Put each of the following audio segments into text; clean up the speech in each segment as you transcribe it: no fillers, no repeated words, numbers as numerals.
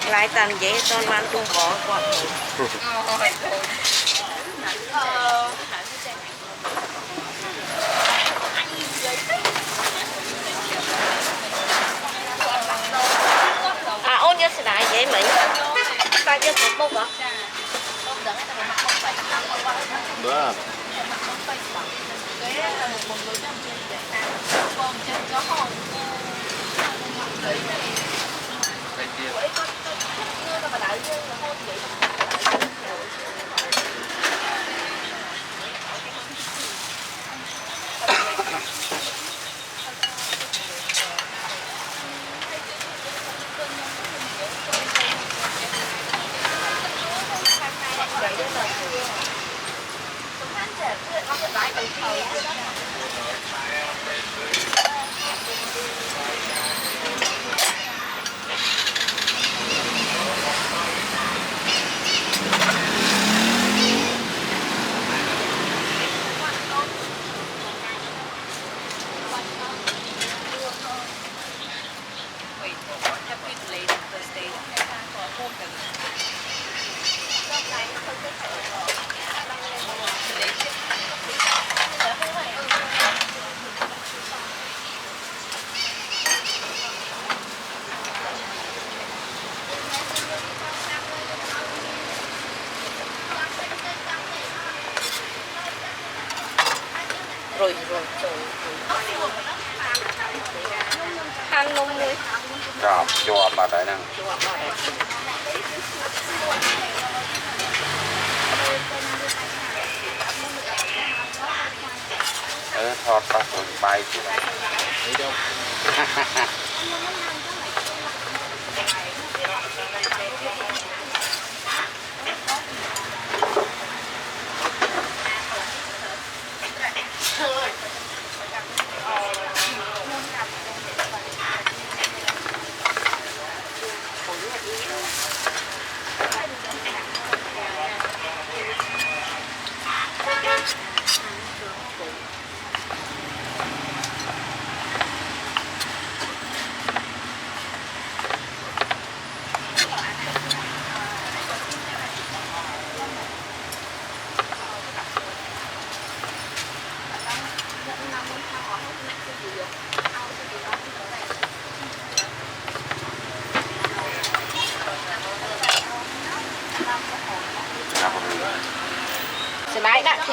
Lại tàn dễ toàn man trung có quả. À ôn nhớ sẽ lại dễ mình. Ta chưa có bốc hả? Được. Rồi ăn nông nuôi cho bà đại năng thọt bà rồi bay chứ đi đâu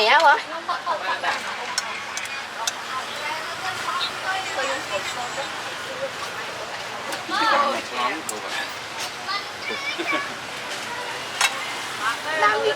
thẻ quá. Làm gì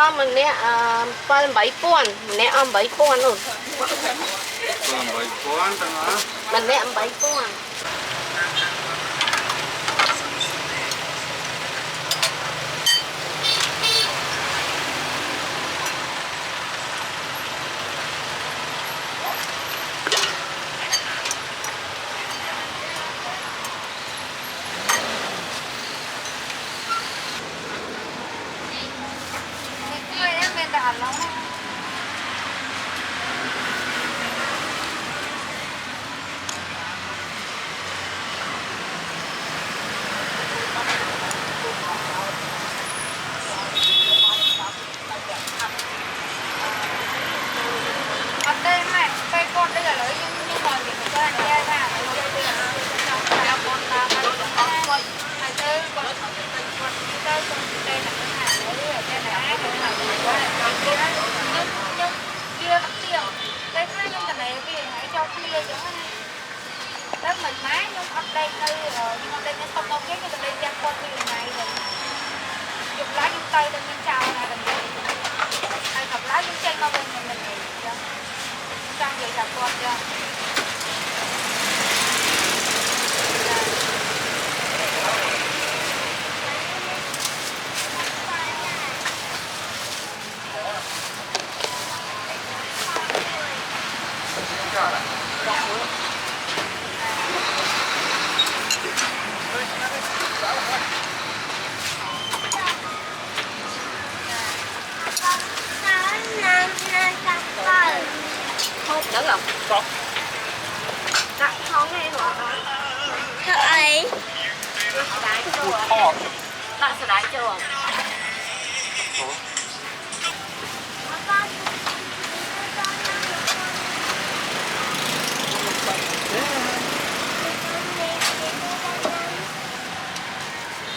làm mình nè ba bảy con nè bảy con rồi mình nè bảy con đất mình má nhưng update đây rồi nhưng update nó không đâu ghét cái update trang quân như này rồi chụp lá dung tay lên bên chào này đừng hay chụp lá dung chân qua bên mình gì trang vậy là con chưa hốt đỡ không? Có. Đặt không nghe hả? Thật ấy. Đại chưa? Bạn sẽ đại chưa?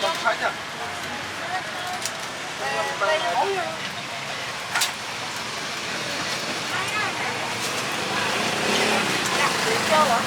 Không phải nhỉ? Chưa hả?